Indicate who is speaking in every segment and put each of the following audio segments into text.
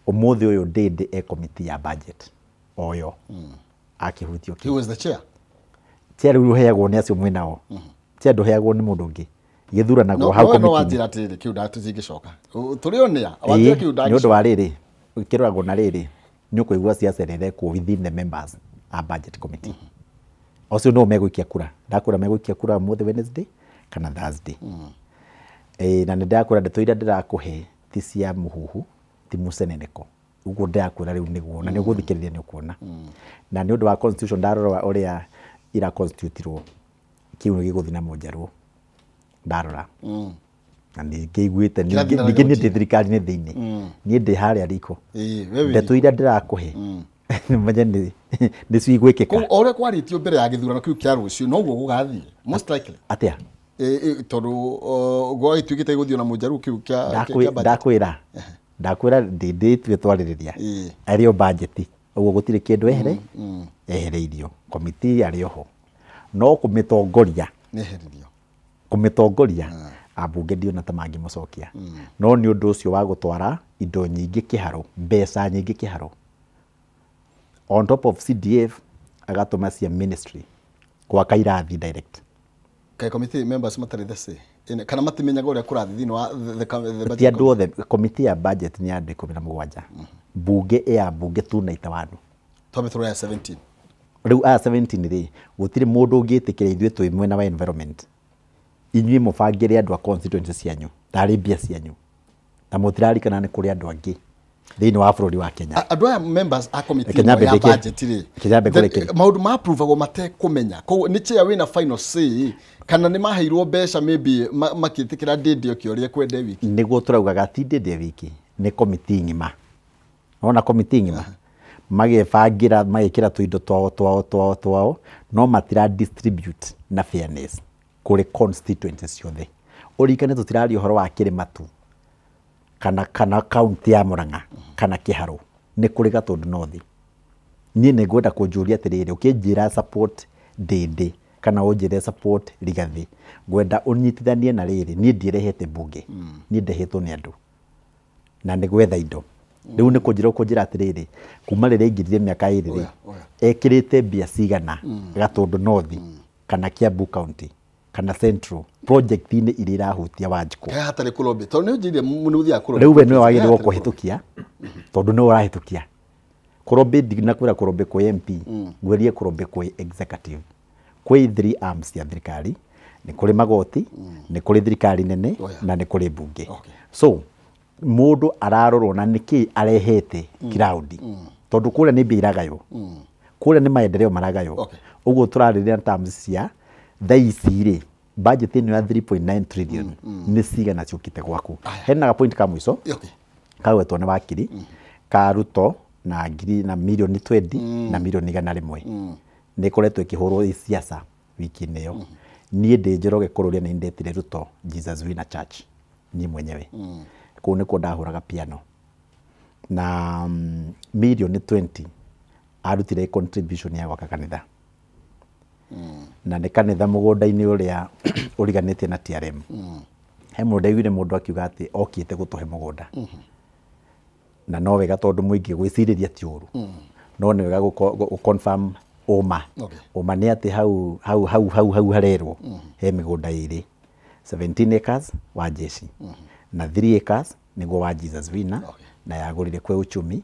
Speaker 1: umuthi uyu Ndindi e committee ya budget oyo akihutio
Speaker 2: He was the chair.
Speaker 1: Chair uyu heagwo ni acio mwinao chair nduheagwo ni mundu ungi githuranagwo hau
Speaker 2: committee no wanjira atiri kiuda tuzingicoka turionia wanjira kiuda
Speaker 1: ni undu wa riri kiroragwo na riri ni ukuigua ciaca irekwo within the members a budget committee ocio no megwikia kura ndakura megwikia kura muthi Wednesday kana Thursday na ndakura ndeto ndirakuhe ti cia muhuhu ti muceneneko uguo ndakura riu niguo na ni uguthikiriria ni ukuona na ni undu wa constitution ndarora uria ira constitutirwo kiuno giguthi na munjaru ndarora na ngiguite ningi ni thirikari ni thiini ni ndi haria riko ndeto ndirakuhe nimanye ni cigwikika
Speaker 2: ore kwaritio mbere ya githurano kiu kia rucio no guo gugathie most likely
Speaker 1: atia
Speaker 2: tondu gwa itwikite guthio na munjaru kiu kia
Speaker 1: ndakwira Ndindi twe twaririria ario budget uguo gutire kindu ehereirio committee ario ho no kumitongoria abunge ndio na tamangi mucokia no ni undu ucio wa gutwara indo nyingi kiharo mbeca nyingi kiharo on top of CDF agatuma cia ministry kwa kairathi direct
Speaker 2: kai committee members matari these kana matimenyaga uria kurathi thini wa the
Speaker 1: budget ya the committee ya budget ni andu 17 bunge ya bunge tu na itawanu
Speaker 2: tobe through 17
Speaker 1: riu 17 ri gutire mundu ungitikira ithuĩ twi mwena wa environment inyuĩ mubangire andu a constituency cianyu tari mbia cianyu na mutirarikana ni kuri andu angi thini wa bururi wa Kenya
Speaker 2: andu aya members a committee ya budget ri maundu ma approve mate kumenya ko ni chair wina final say kana ni maheirwo mbeca maybe makitikira Ndindi okioria kwende wiki
Speaker 1: niguo turaugaga ti Ndindi wiki ni committee ngima ona committee ngima magebangira magikira tuindo twao no matira distribute na fairness kuri constituencies ciothe urikane tutirari uhoro wa Kirimatu kana county ya Murang'a kana Kiharo ni kuri Gatundu North ni ngwenda kunjuria atiriri ukinjira support Ndindi kana unjire support Rigathi ngwenda unyitithanie na riri ni ndirehete bunge ni ndehetwo ni andu na nigwetha indo riu ni kunjira atiriri kuma riri ingirire miaka iri ekirite mbia cigana Gatundu North kana Kiambu county kana Central project ini irira hutia Wanjiku
Speaker 2: hatari kulobe tondu ni njire munuthia kulobe
Speaker 1: riu we no wagirwo kuhitukia tondu no urahitukia kurobe digna kwira kurobe kwa MP ngwerie kurobe kwa executive kwa 3 arms ya thirikari ni kuri magoti ni kuri thirikari nene na ni kuri bunge so mundu ararorwo na niki arehete crowd tondu kule ni mbiragayo kule ni maendeleo maragayo uguo turariria terms cia thaiciri budget ino ya 3.9 trillion ni cigana ciukite gwaku hena point ka mwiso kawetwo ni wakiri ka Ruto na ngiri na milioni 20 na milioni 100 ni koretwo ikihurwo siasa wiki neyo nie ndi Njoroge kururia ni ndetire Ruto Jesus Winner Church ni mwenyewe ku ni ko ndahuraga piano na milioni 20 arutire contribution ya gwaka kanitha na ni kanitha mugunda-ini uria uriganite na TRM he mundu aiguire mundu akiuga ati okite gutuhe mugunda na no wega tondu muingi gwiciriria ti uru no ni wega confirm uma ni ati hau harerwo he migunda iri 17 acres wa jeshi na 3 acres niguo wa Jesus Winner na yagurire kwe uchumi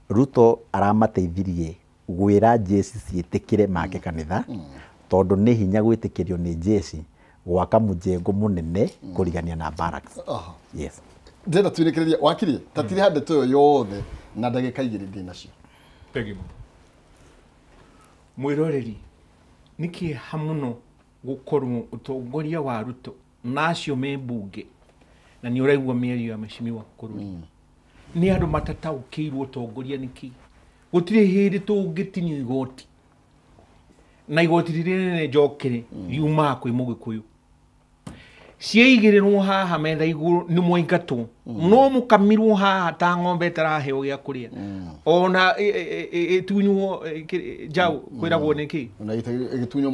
Speaker 1: Ruto aramateithirie gwira jeshi cietikire make kanitha tondu ni hinya gwitikirio ni jeshi gwaka mujengo munene kurigania na barracks yes
Speaker 2: ndenda tuirekereria wakiri tatiri hande toyo yothe na ndagika igiri ndi nacio
Speaker 3: pegimo mwiroreri niki hamuno gukorwo utongoria wa Ruto nacio me bunge na ni uraigwa mĩario ya mheshimiwa Kururi ni andu matataukirwo utongoria niki gutire hindi tungitinio igoti na igoti rirene njokere yuma kwi Mugikuyu cieigirwo haha metha iguru ni mwaingatwo no mukamirwo haha ta ng'ombe taraheo gya kuria ona itunywo jau kwiragwo niki
Speaker 2: ona igitunywo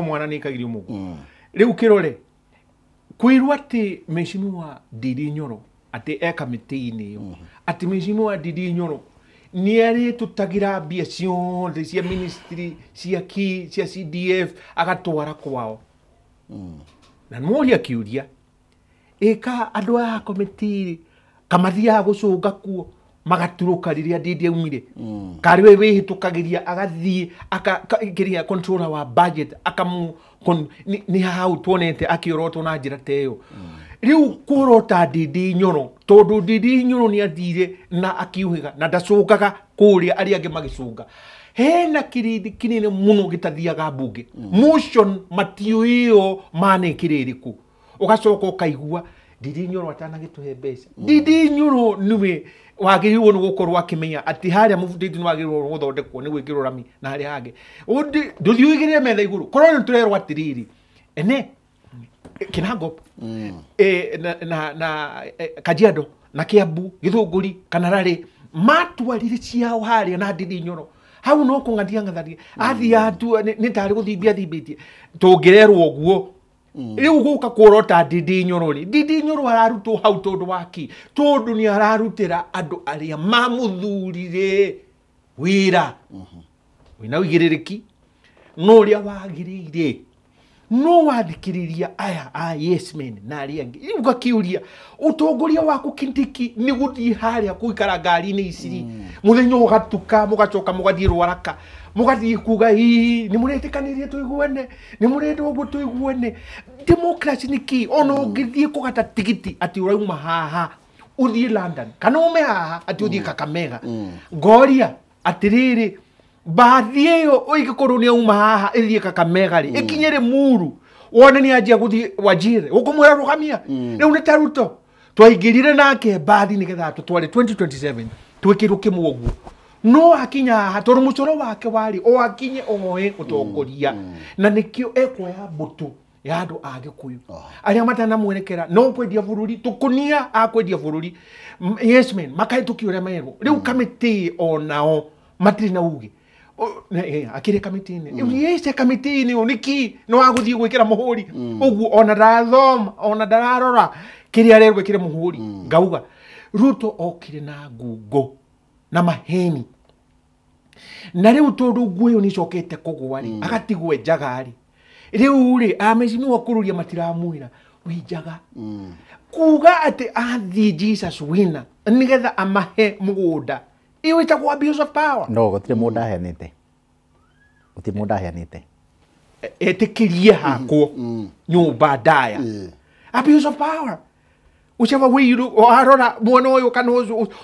Speaker 3: mwana na ikagirio mugu riu kirore kwirwo ati mheshimiwa Ndindi Nyoro ati kamiti-inĩ ĩyo ati Mheshimiwa Ndindi Nyoro nĩ arĩtũtagira mbia ciothe cia ministry cia CDF agatwara kwao na mũria kiuria ĩka andũ a komiti kamathiaga gũcũnga kuo magaturuka riria Ndindi aumire kari we wĩhĩtũkagĩria agathiĩ akakiria controller wa budget akamu ni hau tuonete akiorotwo na njĩra ta ĩyo riu kurota Ndindi Nyoro tondu Ndindi Nyoro ni athire na akiuhiga na ndacungaga kuria ari ange magicunga hena kirindi kinene muno gitathiaga mbunge motion matiuio mane kiririku ugacoka ukaigua Ndindi Nyoro atanagituhe mbeca Ndindi Nyoro niwe wagiriwo ni gukorwo akimenya ati haria mufunditi ni wagiriwo guthondekwo ni gwikirwo rami na haria hange nduthiugire metha iguru korwo ni turerwo atiriri ene Kinango na Kajiado na Kiambu Githunguri Kanarari matwarire ciao haria na Ndindi Nyoro hau no kungathia ngatharia athia tu ni tari guthibia thibitie tungirerwo guo riu guka kurota Ndindi Nyoro ri Ndindi Nyoro ararutwo hau tondu waki tondu ni ararutira andu aria mamuthurire wira wina ugiririki no ria wagirire no wathikiriria aya yes men na aria angi iuga kiuria utongoria waku Kindiki ni guthii haria kuikara ngari-inĩ iciri muthenya ugatuka mugacoka mugathii rwaraka mugathii kuga ni muretikanirie tuiguane ni murendo uguo tuiguane democracy ni ki ono ngithii kugata tigiti ati urauma haha uthii London kana ume haha ati uthii Kakamega ngoria atiriri bathi iyo uigikorwo ni uma haha ithie Kakamega ri ikinyere Muru wone ni ajia guthi Wajire ukumwera rugamia riu ni taruto twaingirire nake bathi nigetha tutware 2027 twikirwo kimwogu no akinya hatori mucoro wake wari o akinye oe utongoria na nikio ekoya mbutu ya andu a Gikuyu aria matana mwerekera no kwendia bururi tukunia akwendia bururi yes men makai tukiuria merwo riu kamiti onao matiri na ugi akire kamiti-ini yese kamiti-ini uniki no aguthii gwikira muhuri uguo ona ndathoma ona ndararora kiria arerwo gwikire muhuri ngauga Ruto okire na ngungo na maheni na riu tondu nguyo ni cokete kugwa ri agatigwe njagari riu ri Mheshimiwa kururia matiramwira wi njaga kuga ati athi Jesus wina nigetha amahe mugunda iyo itagwo abuse of power
Speaker 1: no gutire mundu ahenete gutire mundu ahenete
Speaker 3: etikirie hako nyumba ndaya abuse of power uchava wiru arora mwana uyu kana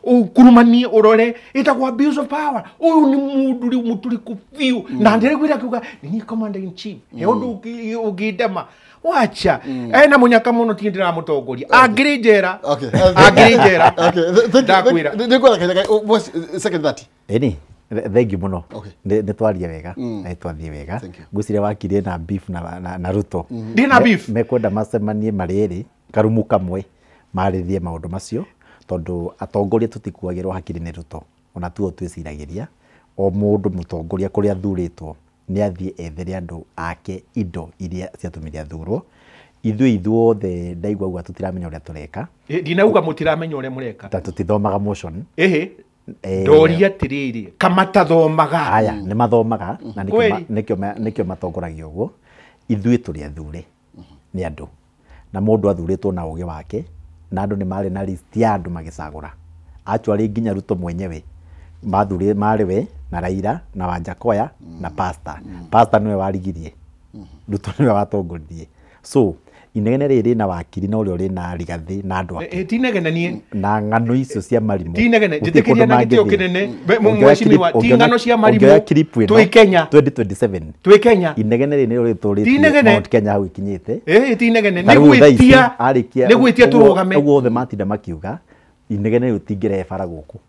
Speaker 3: ukurumanie urore itagwo abuse of power uyu ni mundu ri muturiku fiu na ndire gwira kuga ni commander in chief heundu ugidema wacha na munyaka muno tindira mutongoria agrijera agrijera
Speaker 2: ndakwira ndikora kaja second that
Speaker 1: eni thank you muno ne twaria wega na twathie wega ngusire wakirie na beef na Ruto
Speaker 3: ndina beef
Speaker 1: mekwenda macemanie mariri karumu kamwe marithie maundu macio tondu atongoria tutikuagirwo hakiri ni Ruto ona tuo twiciragiria o mundu mutongoria kuria thuritwo ni athie ethere andu ake indo iria ciatumire athurwo ithuothe ndaigua uga tutiramenya uria tureka
Speaker 3: ndinauga mutiramenya uria mureka
Speaker 1: ta tutithomaga motion
Speaker 3: doria tiriri kamathathomaga
Speaker 1: aya ni mathomaga na nikio matongoragia uguo ithui turi athure ni andu na mundu athuritwo na uge wake na andu ni mari na list ya andu magicagura actually nginya Ruto mwenyewe mathuri mari we na Raila na Wanjakoya na pastor niwe warigirie Ruto niwe watongoririe so inegene riri na wakiri na urio ri na Rigathi na andu ake
Speaker 3: tinegene nie
Speaker 1: na ngano icio cia marimu
Speaker 3: tinegene jitikiria na gitio kinene mweshimiwa tingano cia marimu twi Kenya
Speaker 1: 2027
Speaker 3: twi Kenya
Speaker 1: inegene riri ni uri turi Mount Kenya hau ikinyite
Speaker 3: tinegene ni gwitia turugame
Speaker 1: uguo the matinda makiuga inegene utingire bara guku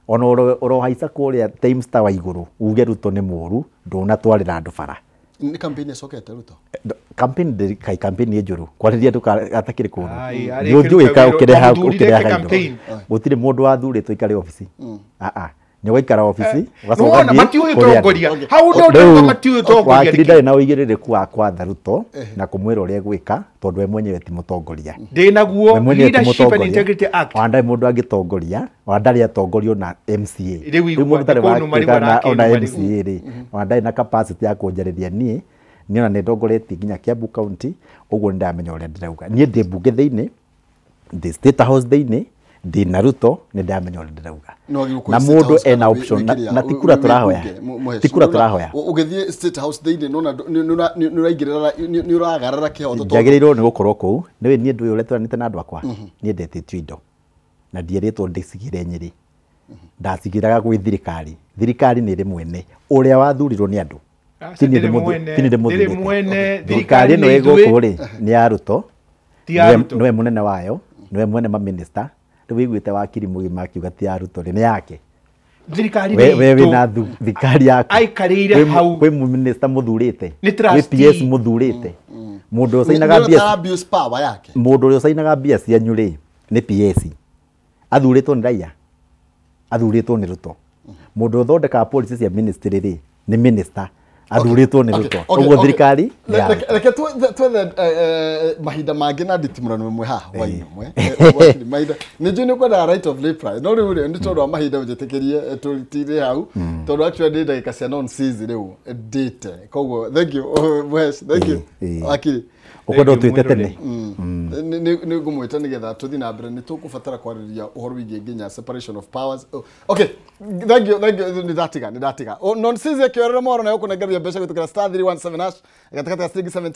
Speaker 1: ona oro haica kuria times ta wa iguru uge Ruto ni muru ndona twarira andu bara
Speaker 2: ni campaign esokete Ruto
Speaker 1: campaign ye juru kwariria atakire kuno ni unju ika ukireha campaign gutire mundu wathuritwo ikare office Nĩ gũikara ofici,
Speaker 3: ugacoka matiũĩ tongoria. Hau ndo ndo matiũĩ tongoria.
Speaker 1: Wakiri ndarĩ na ũigĩrĩrĩku wa kwatha Ruto na kũmwĩra ũrĩa gwĩka tondũ we mwenyewe ti mũtongoria.
Speaker 3: Ndĩnaguo Leadership and Integrity Act.
Speaker 1: Wandai mũndũ angĩtongoria, wandari atongorio na MCA.
Speaker 3: Rĩu mũndũ tarĩ
Speaker 1: ona MCA rĩ. Wandai na capacity ya kũnjarĩria niĩ niona nĩ ndongoretie nginya Kiambu County, ũguo ndamenya ũrĩa ndĩrauga. Niĩ ndĩ mbunge thĩinĩ, ndĩ State House thĩinĩ, ndĩ na Ruto nĩ ndamenya ũrĩa ndĩrauga. Na mũndũ ena option na tikura tũrahoya. Tikura tũrahoya.
Speaker 2: Ũgĩthiĩ State House thĩinĩ nona nĩ ũraingĩrĩra nĩ ũragarara kĩhoto.
Speaker 1: Njagĩrĩirwo nĩ gũkorwo kũu. Nĩwe niĩ ndũ ũrĩa tũranĩte na andũ akwa. Niĩ ndetĩtio indo. Na ndierĩtwo ndĩcigĩre Nyĩrĩ. Ndacigĩraga gwĩ thirikari. Thirikari nĩ ĩrĩ mwene. Ũrĩa wathurirwo nĩ andũ. Tini mwene thirikari ĩno ĩgũkũ rĩ nĩ ya Ruto. Niwe mũnene wayo, niwe mwene ma minister. Rĩu wĩiguĩte wakiri mũgima akiuga ti ya Ruto nĩ yake.
Speaker 3: Thirikari
Speaker 1: we wĩna thirikari yaku.
Speaker 3: Aikarĩire hau.
Speaker 1: Kwĩ minister mũthurĩte.
Speaker 3: Kwĩ
Speaker 1: PS mũthurĩte. Mũndũ ũcainaga mbia. Mũndũ ũrĩa ũcainaga mbia cianyu rĩ nĩ PS. Athurĩtwo nĩ raia. Athurĩtwo nĩ Ruto. Mũndũ ũthondekaga policy cia ministry rĩ nĩ minister. Athurĩtwo nĩ Ruto. Ũguo thirikari.
Speaker 2: Reke twethe mahinda mangĩ na nditimũrano ĩmwe haha wa imwe. Mahinda nĩ njũĩ nĩ kwenda right of reply. No rĩu nĩ tondũ wa mahinda ũnjĩtĩkĩrie tũrutire hau. Tondũ actually ndagĩka cia non-season rĩu ndĩte. Koguo thank you Mwesh, thank you. Wakiri.
Speaker 1: Ukwenda tuite tene
Speaker 2: nĩ ngũmwĩta nĩgetha tũthiĩ na mbere nĩ tũkũbatara kwarĩrĩria ũhoro wĩgiĩ nginya separation of powers. Okay, thank you nĩ ndatiga non-season kĩorero moro na gũkũnengeria mbeca gũtũkĩra *317# gatagatĩ ya 17